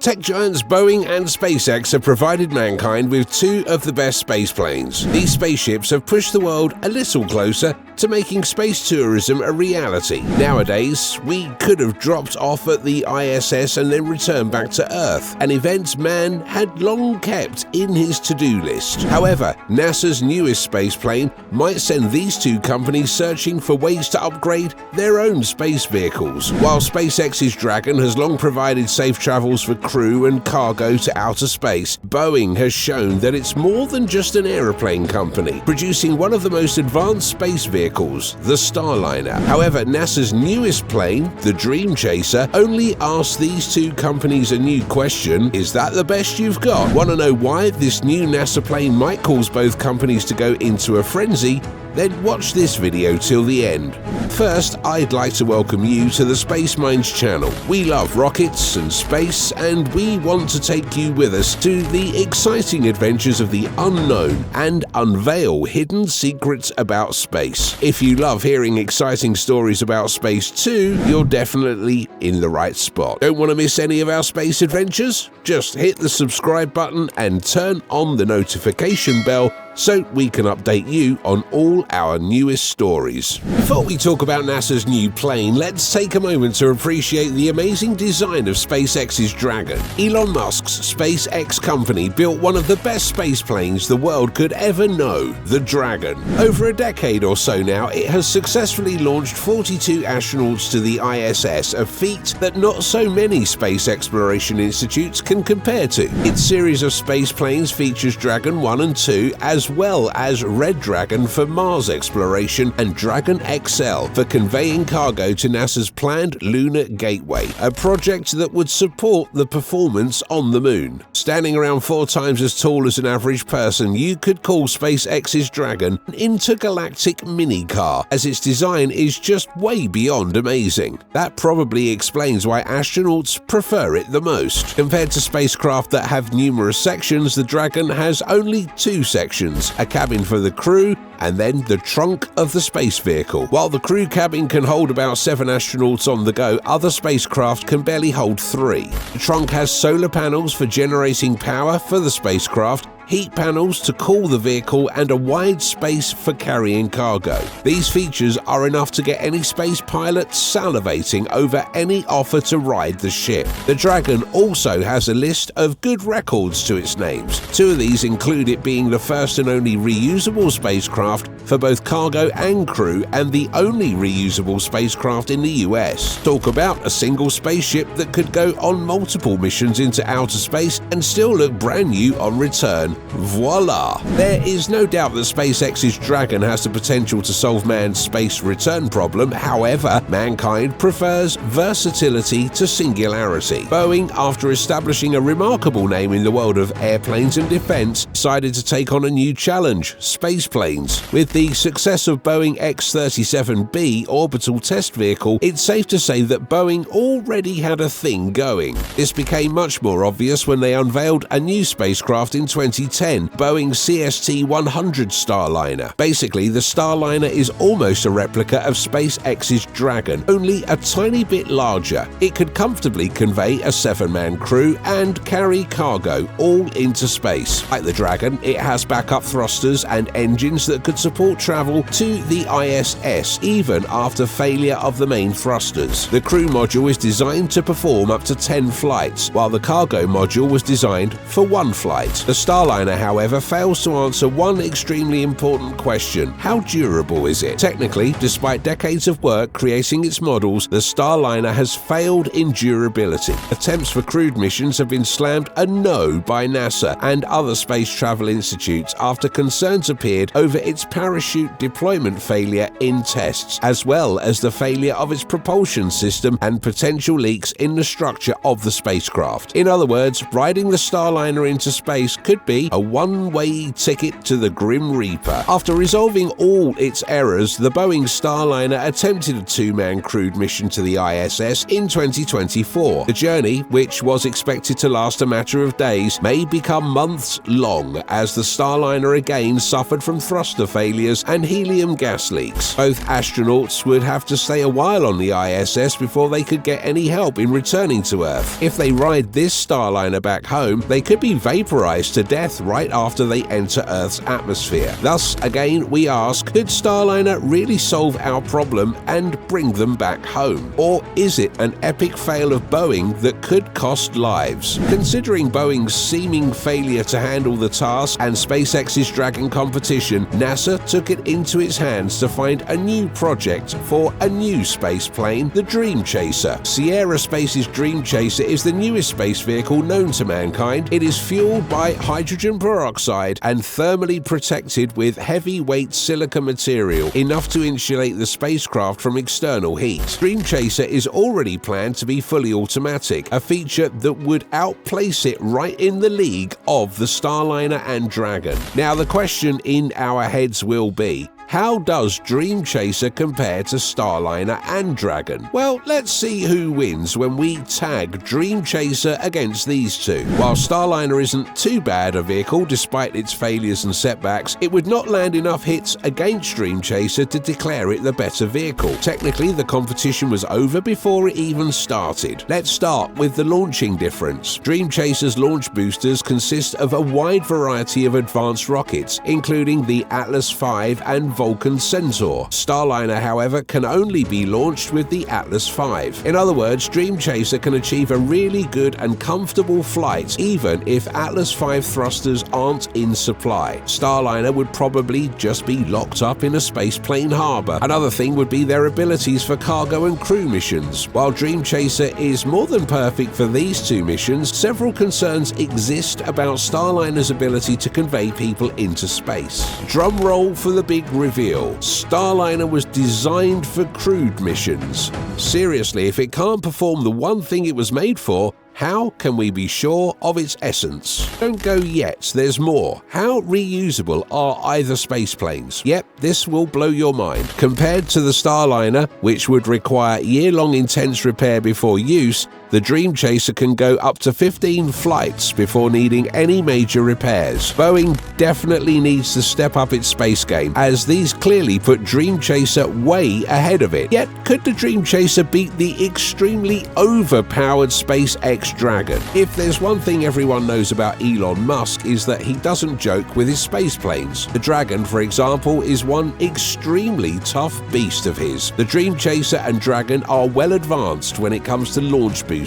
Tech giants Boeing and SpaceX have provided mankind with two of the best space planes. These spaceships have pushed the world a little closer to making space tourism a reality. Nowadays, we could have dropped off at the ISS and then returned back to Earth, an event man had long kept in his to-do list. However, NASA's newest spaceplane might send these two companies searching for ways to upgrade their own space vehicles. While SpaceX's Dragon has long provided safe travels for crew and cargo to outer space, Boeing has shown that it's more than just an aeroplane company, producing one of the most advanced space vehicles, the Starliner. However, NASA's newest plane, the Dream Chaser, only asks these two companies a new question: is that the best you've got? Want to know why this new NASA plane might cause both companies to go into a frenzy? Then watch this video till the end. First, I'd like to welcome you to the Space Minds channel. We love rockets and space, and we want to take you with us to the exciting adventures of the unknown and unveil hidden secrets about space. If you love hearing exciting stories about space too, you're definitely in the right spot. Don't want to miss any of our space adventures? Just hit the subscribe button and turn on the notification bell so we can update you on all our newest stories. Before we talk about NASA's new plane, let's take a moment to appreciate the amazing design of SpaceX's Dragon. Elon Musk's SpaceX company built one of the best space planes the world could ever know, the Dragon. Over a decade or so now, it has successfully launched 42 astronauts to the ISS, a feat that not so many space exploration institutes can compare to. Its series of space planes features Dragon 1 and 2, as well as Red Dragon for Mars exploration and Dragon XL for conveying cargo to NASA's planned Lunar Gateway, a project that would support the performance on the Moon. Standing around 4 times as tall as an average person, you could call SpaceX's Dragon an intergalactic mini-car, as its design is just way beyond amazing. That probably explains why astronauts prefer it the most. Compared to spacecraft that have numerous sections, the Dragon has only 2 sections. A cabin for the crew, and then the trunk of the space vehicle. While the crew cabin can hold about 7 astronauts on the go, other spacecraft can barely hold 3. The trunk has solar panels for generating power for the spacecraft, heat panels to cool the vehicle, and a wide space for carrying cargo. These features are enough to get any space pilot salivating over any offer to ride the ship. The Dragon also has a list of good records to its names. 2 of these include it being the first and only reusable spacecraft for both cargo and crew, and the only reusable spacecraft in the US. Talk about a single spaceship that could go on multiple missions into outer space and still look brand new on return. Voila! There is no doubt that SpaceX's Dragon has the potential to solve man's space return problem. However, mankind prefers versatility to singularity. Boeing, after establishing a remarkable name in the world of airplanes and defense, decided to take on a new challenge: space planes. With the success of Boeing X-37B orbital test vehicle, it's safe to say that Boeing already had a thing going. This became much more obvious when they unveiled a new spacecraft in 2010, Boeing CST-100 Starliner. Basically, the Starliner is almost a replica of SpaceX's Dragon, only a tiny bit larger. It could comfortably convey a 7-man crew and carry cargo all into space. Like the Dragon, it has backup thrusters and engines that could support travel to the ISS even after failure of the main thrusters. The crew module is designed to perform up to 10 flights, while the cargo module was designed for 1 flight. The Starliner, however, fails to answer one extremely important question: how durable is it? Technically, despite decades of work creating its models, the Starliner has failed in durability. Attempts for crewed missions have been slammed a no by NASA and other space travel institutes after concerns appeared over its parachute deployment failure in tests, as well as the failure of its propulsion system and potential leaks in the structure of the spacecraft. In other words, riding the Starliner into space could be be a one-way ticket to the Grim Reaper. After resolving all its errors, the Boeing Starliner attempted a two-man crewed mission to the ISS in 2024. The journey, which was expected to last a matter of days, may become months long as the Starliner again suffered from thruster failures and helium gas leaks. Both astronauts would have to stay a while on the ISS before they could get any help in returning to Earth. If they ride this Starliner back home, they could be vaporized to death right after they enter Earth's atmosphere. Thus, again, we ask, could Starliner really solve our problem and bring them back home? Or is it an epic fail of Boeing that could cost lives? Considering Boeing's seeming failure to handle the task and SpaceX's Dragon competition, NASA took it into its hands to find a new project for a new space plane, the Dream Chaser. Sierra Space's Dream Chaser is the newest space vehicle known to mankind. It is fueled by hydrogen peroxide and thermally protected with heavyweight silica material, enough to insulate the spacecraft from external heat. Dream Chaser is already planned to be fully automatic, a feature that would outplace it right in the league of the Starliner and Dragon. Now, the question in our heads will be, how does Dream Chaser compare to Starliner and Dragon? Well, let's see who wins when we tag Dream Chaser against these two. While Starliner isn't too bad a vehicle despite its failures and setbacks, it would not land enough hits against Dream Chaser to declare it the better vehicle. Technically, the competition was over before it even started. Let's start with the launching difference. Dream Chaser's launch boosters consist of a wide variety of advanced rockets, including the Atlas V and Falcon Centaur. Starliner, however, can only be launched with the Atlas V. In other words, Dream Chaser can achieve a really good and comfortable flight even if Atlas V thrusters aren't in supply. Starliner would probably just be locked up in a spaceplane harbor. Another thing would be their abilities for cargo and crew missions. While Dream Chaser is more than perfect for these two missions, several concerns exist about Starliner's ability to convey people into space. Drum roll for the big reveal. Starliner was designed for crewed missions. Seriously, if it can't perform the one thing it was made for, how can we be sure of its essence? Don't go yet, there's more. How reusable are either spaceplanes? Yep, this will blow your mind. Compared to the Starliner, which would require year-long intense repair before use, the Dream Chaser can go up to 15 flights before needing any major repairs. Boeing definitely needs to step up its space game, as these clearly put Dream Chaser way ahead of it. Yet, could the Dream Chaser beat the extremely overpowered SpaceX Dragon? If there's one thing everyone knows about Elon Musk, is that he doesn't joke with his space planes. The Dragon, for example, is one extremely tough beast of his. The Dream Chaser and Dragon are well advanced when it comes to launch boosters.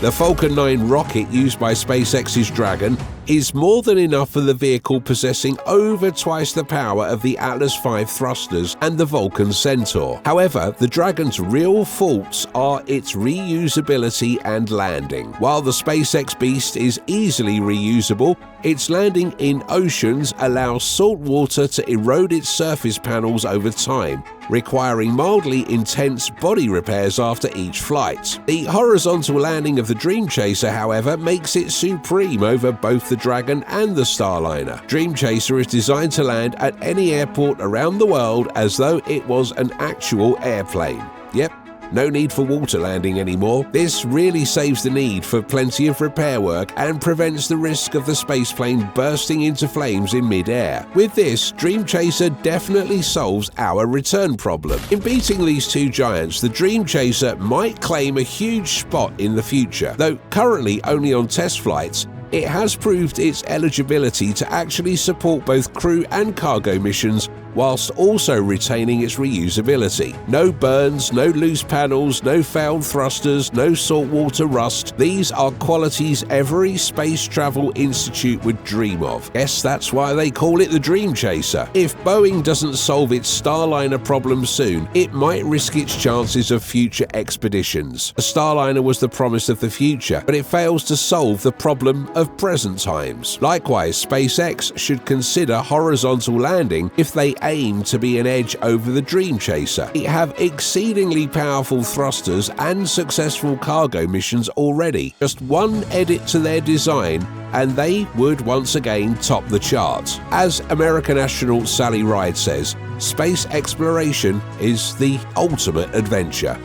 The Falcon 9 rocket used by SpaceX's Dragon is more than enough for the vehicle, possessing over twice the power of the Atlas V thrusters and the Falcon Centaur. However, the Dragon's real faults are its reusability and landing. While the SpaceX Beast is easily reusable, its landing in oceans allows salt water to erode its surface panels over time, requiring mildly intense body repairs after each flight. The horizontal landing of the Dream Chaser, however, makes it supreme over both the Dragon and the Starliner. Dream Chaser is designed to land at any airport around the world as though it was an actual airplane. Yep. No need for water landing anymore. This really saves the need for plenty of repair work and prevents the risk of the spaceplane bursting into flames in mid-air. With this, Dream Chaser definitely solves our return problem. In beating these two giants, the Dream Chaser might claim a huge spot in the future. Though currently only on test flights, it has proved its eligibility to actually support both crew and cargo missions whilst also retaining its reusability. No burns, no loose panels, no failed thrusters, no saltwater rust. These are qualities every space travel institute would dream of. Yes, that's why they call it the Dream Chaser. If Boeing doesn't solve its Starliner problem soon, it might risk its chances of future expeditions. The Starliner was the promise of the future, but it fails to solve the problem of present times. Likewise, SpaceX should consider horizontal landing if they aim to be an edge over the Dream Chaser. They have exceedingly powerful thrusters and successful cargo missions already. Just one edit to their design and they would once again top the charts. As American astronaut Sally Ride says, space exploration is the ultimate adventure.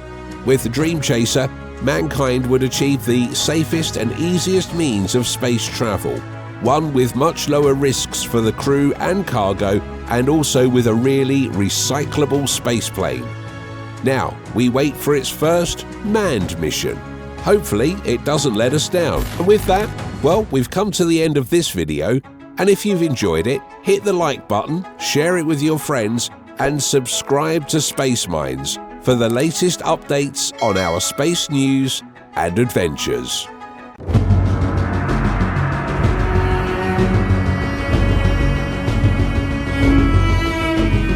With Dream Chaser, mankind would achieve the safest and easiest means of space travel, one with much lower risks for the crew and cargo, and also with a really recyclable spaceplane. Now, we wait for its first manned mission. Hopefully, it doesn't let us down. And with that, well, we've come to the end of this video, and if you've enjoyed it, hit the like button, share it with your friends, and subscribe to Space Minds for the latest updates on our space news and adventures.